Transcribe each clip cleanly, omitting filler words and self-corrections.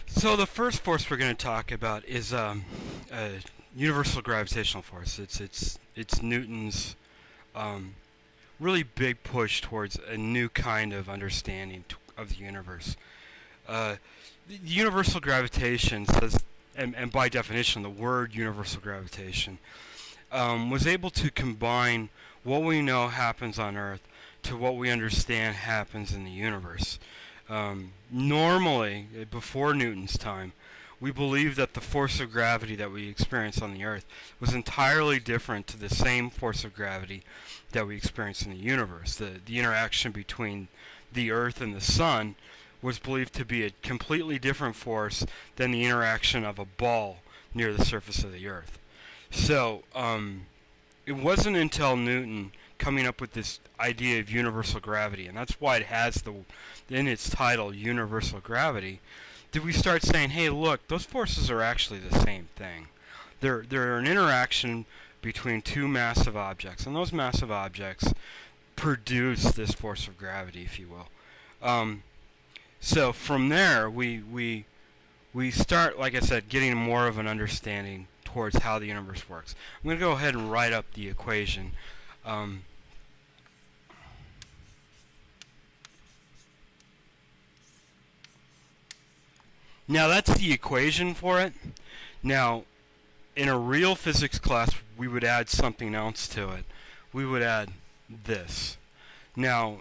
So the first force we're going to talk about is universal gravitational force. It's Newton's um, really big push towards a new kind of understanding of the universe. Uh, the universal gravitation says, and by definition, the word universal gravitation was able to combine what we know happens on Earth to what we understand happens in the universe. Normally, before Newton's time, we believed that the force of gravity that we experience on the Earth was entirely different to the same force of gravity that we experience in the universe. The interaction between the Earth and the Sun was believed to be a completely different force than the interaction of a ball near the surface of the Earth. So, it wasn't until Newton coming up with this idea of universal gravity, and that's why it has in its title universal gravity, did we start saying, hey, look, those forces are actually the same thing. They're an interaction between two massive objects, and those massive objects produce this force of gravity, if you will. So from there, we start, like I said, getting more of an understanding towards how the universe works. I'm going to go ahead and write up the equation. Now that's the equation for it. Now, in a real physics class, we would add something else to it. We would add this. Now,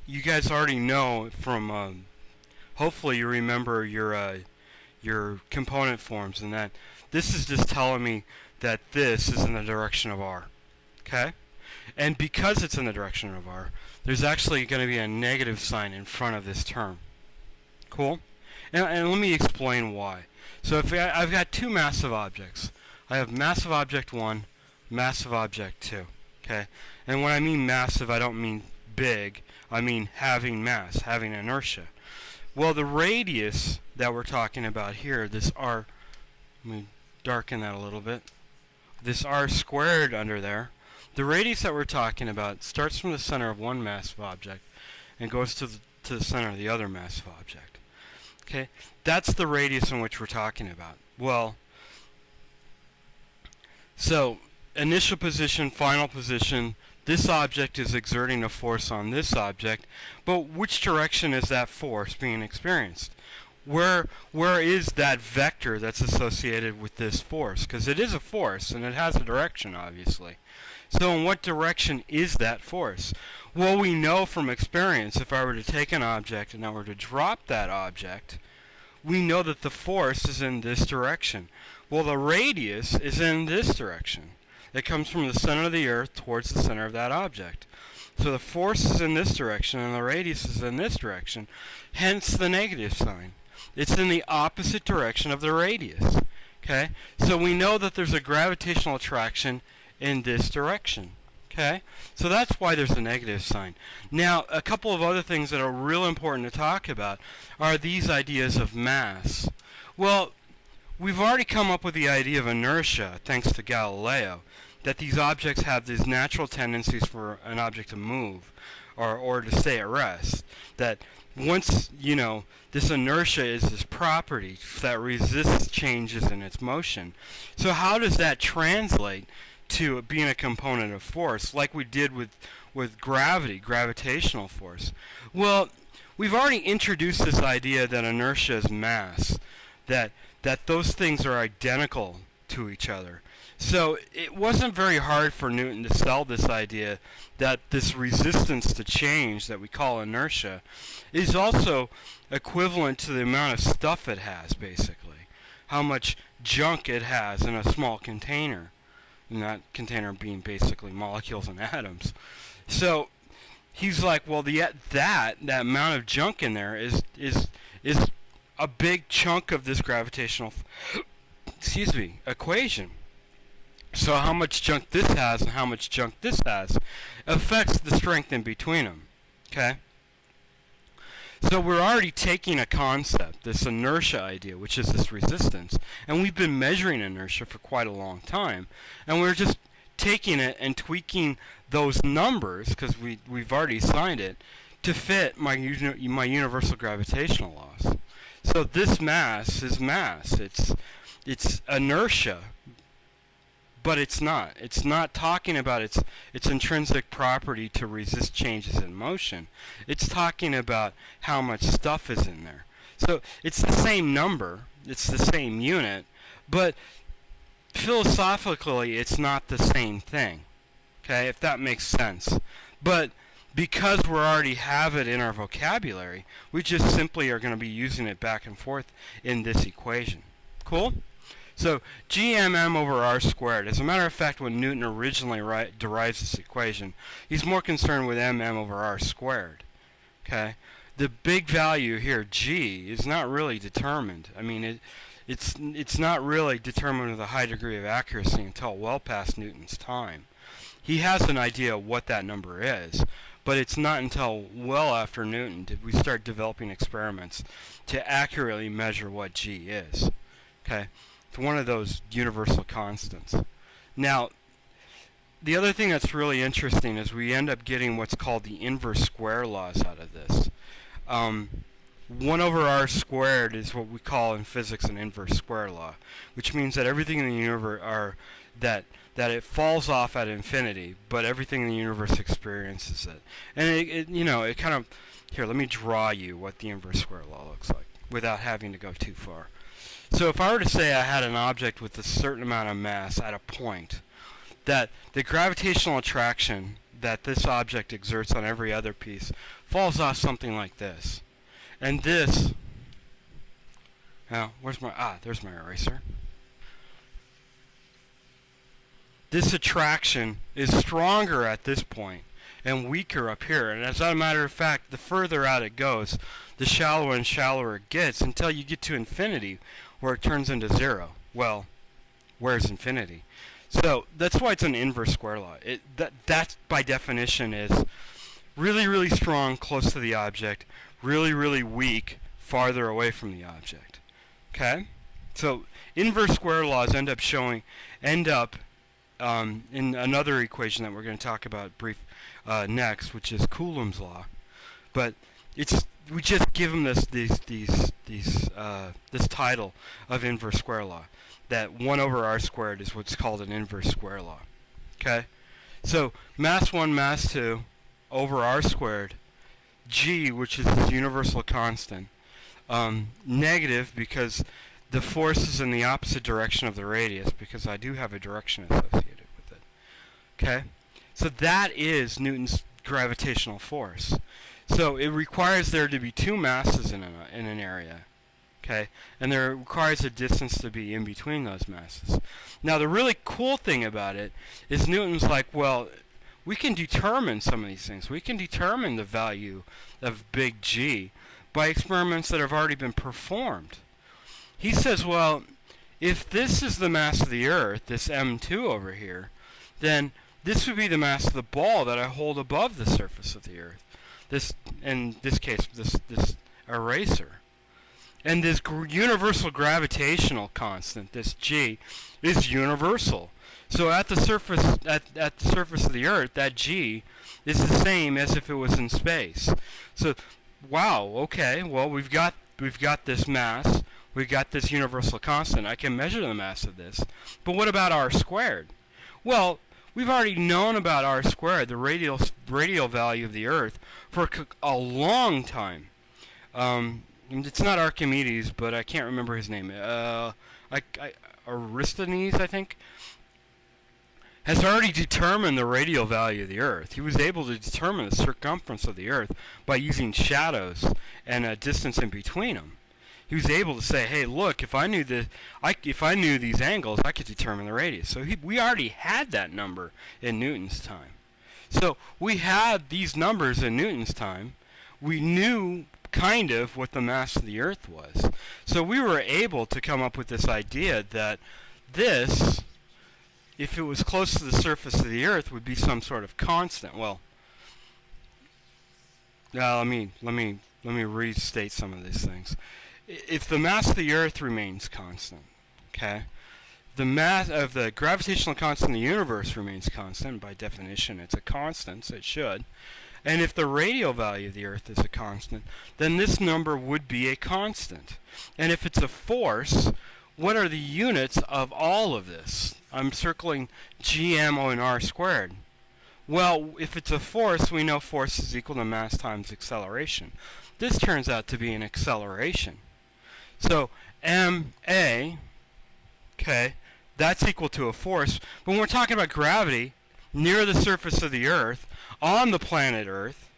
you guys already know from, hopefully you remember your component forms, and that this is just telling me that this is in the direction of r. Okay? And because it's in the direction of r, there's actually going to be a negative sign in front of this term. Cool? And let me explain why. So if I've got two massive objects. I have massive object 1, massive object 2. Okay? And when I mean massive, I don't mean big. I mean having mass, having inertia. Well, the radius that we're talking about here, this r, let me darken that a little bit. This r squared under there, the radius that we're talking about starts from the center of one massive object and goes to the center of the other massive object. Okay, that's the radius in which we're talking about. Well, so initial position, final position, this object is exerting a force on this object, but which direction is that force being experienced? Where is that vector that's associated with this force? Because it is a force, and it has a direction, obviously. So in what direction is that force? Well, we know from experience, if I were to take an object and I were to drop that object, we know that the force is in this direction. Well, the radius is in this direction. It comes from the center of the Earth towards the center of that object. So the force is in this direction and the radius is in this direction, hence the negative sign. It's in the opposite direction of the radius. Okay? So we know that there's a gravitational attraction in this direction. Okay? So that's why there's a negative sign. Now, a couple of other things that are real important to talk about are these ideas of mass. Well, we've already come up with the idea of inertia, thanks to Galileo, that these objects have these natural tendencies for an object to move or to stay at rest. That once, this inertia is this property that resists changes in its motion. So how does that translate to being a component of force, like we did with gravity, gravitational force? Well, we've already introduced this idea that inertia is mass, that those things are identical to each other. So it wasn't very hard for Newton to sell this idea that this resistance to change that we call inertia is also equivalent to the amount of stuff it has, basically. How much junk it has in a small container. And that container being basically molecules and atoms. So he's like, well, that amount of junk in there is a big chunk of this gravitational equation. So how much junk this has and how much junk this has affects the strength in between them. Okay? So we're already taking a concept, this inertia idea, which is this resistance, and we've been measuring inertia for quite a long time, and we're just taking it and tweaking those numbers, because we've already assigned it, to fit my universal gravitational laws. So this mass is mass. It's inertia, but it's not. It's not talking about its intrinsic property to resist changes in motion. It's talking about how much stuff is in there. So it's the same number, it's the same unit, but philosophically it's not the same thing. Okay, if that makes sense. But because we already have it in our vocabulary, we just simply are going to be using it back and forth in this equation. Cool? So gmm over r squared. As a matter of fact, when Newton originally derives this equation, he's more concerned with mm over r squared. Okay? The big value here, g, is not really determined. I mean, it's not really determined with a high degree of accuracy until well past Newton's time. He has an idea of what that number is, but it's not until well after Newton did we start developing experiments to accurately measure what g is. Okay? It's one of those universal constants. Now, the other thing that's really interesting is we end up getting what's called the inverse square laws out of this. 1 over r squared is what we call in physics an inverse square law, which means that everything in the universe that it falls off at infinity, but everything in the universe experiences it. And it kind of, here, let me draw you what the inverse square law looks like without having to go too far. So if I were to say I had an object with a certain amount of mass at a point, that the gravitational attraction that this object exerts on every other piece falls off something like this. And this, now, there's my eraser. This attraction is stronger at this point and weaker up here. And as a matter of fact, the further out it goes, the shallower and shallower it gets until you get to infinity, where it turns into 0. Well, where's infinity? So that's why it's an inverse square law. That by definition is really, really strong close to the object, really, really weak farther away from the object. Okay? So inverse square laws end up in another equation that we're going to talk about next, which is Coulomb's law. But we just give them this title of inverse square law. That 1 over r squared is what's called an inverse square law. Okay? So mass 1, mass 2 over r squared, g, which is this universal constant, negative because the force is in the opposite direction of the radius, because I do have a direction associated with it. Okay? So that is Newton's gravitational force. So it requires there to be two masses in an area. Okay? And there requires a distance to be in between those masses. Now the really cool thing about it is Newton's like, well, we can determine some of these things. We can determine the value of big G by experiments that have already been performed. He says, well, if this is the mass of the Earth, this M2 over here, then this would be the mass of the ball that I hold above the surface of the Earth. This, in this case, this eraser. And this universal gravitational constant, this G, is universal. So at the surface of the Earth, that G is the same as if it was in space. So, wow, okay, well we've got this mass, we've got this universal constant. I can measure the mass of this. But what about r squared? Well, we've already known about r squared, the radial value of the Earth, for a long time. It's not Archimedes, but I can't remember his name. Aristophanes, I think, has already determined the radial value of the Earth. He was able to determine the circumference of the Earth by using shadows and a distance in between them. He was able to say, "Hey, look! If I knew these angles, I could determine the radius." So we already had that number in Newton's time. So we had these numbers in Newton's time. We knew kind of what the mass of the Earth was. So we were able to come up with this idea that this, if it was close to the surface of the Earth, would be some sort of constant. Well, let me restate some of these things. If the mass of the Earth remains constant, okay, the mass of the gravitational constant in the universe remains constant. By definition, it's a constant, so it should. And if the radial value of the Earth is a constant, then this number would be a constant. And if it's a force, what are the units of all of this? I'm circling g, m, o, and r squared. Well, if it's a force, we know force is equal to mass times acceleration. This turns out to be an acceleration. So ma, okay, that's equal to a force. But when we're talking about gravity near the surface of the Earth, on the planet Earth,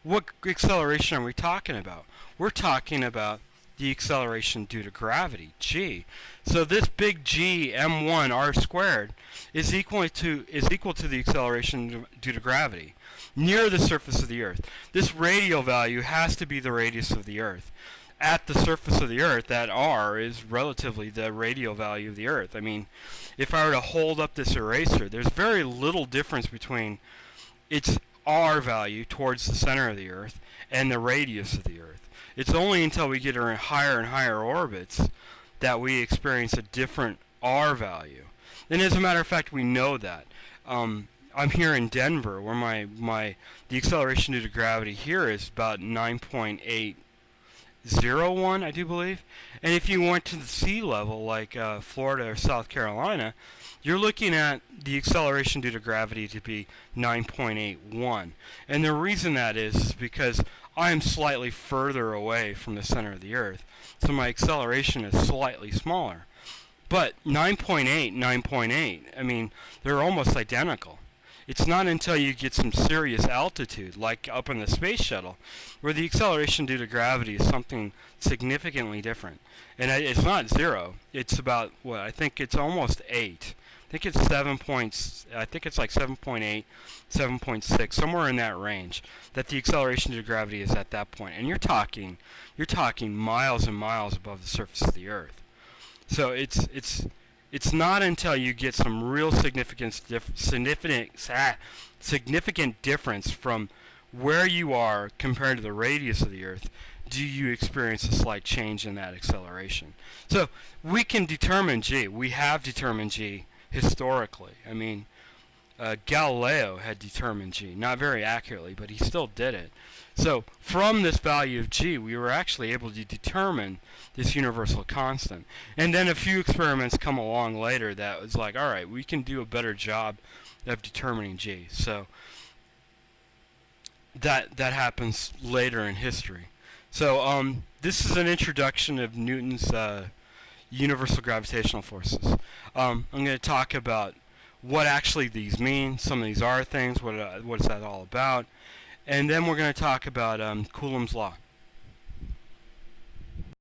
what acceleration are we talking about? We're talking about the acceleration due to gravity, g. So this big G m1 r squared is equal to the acceleration due to gravity near the surface of the Earth. This radial value has to be the radius of the Earth. At the surface of the Earth, that r is relatively the radial value of the Earth. I mean, if I were to hold up this eraser, there's very little difference between its r value towards the center of the Earth and the radius of the Earth. It's only until we get in higher and higher orbits that we experience a different r value. And as a matter of fact, we know that. I'm here in Denver, where the acceleration due to gravity here is about 9.801, I do believe. And if you went to the sea level, like Florida or South Carolina, you're looking at the acceleration due to gravity to be 9.81. And the reason that is because I am slightly further away from the center of the Earth, so my acceleration is slightly smaller. But 9.8, 9.8, I mean, they're almost identical. It's not until you get some serious altitude, like up in the space shuttle, where the acceleration due to gravity is something significantly different. And it's not 0. It's about, what, I think it's almost 8. I think it's 7 points. I think it's like 7.8, 7.6, somewhere in that range. That the acceleration due to gravity is at that point, and you're talking miles and miles above the surface of the Earth. So it's not until you get some real significant difference from where you are compared to the radius of the Earth do you experience a slight change in that acceleration. So we can determine g. We have determined g historically. I mean, Galileo had determined g, not very accurately, but he still did it. So from this value of g, we were actually able to determine this universal constant. And then a few experiments come along later that was like, all right, we can do a better job of determining g. So that happens later in history. So this is an introduction of Newton's universal gravitational forces. I'm going to talk about what actually these mean. Some of these are things. What is that all about? And then we're going to talk about Coulomb's law.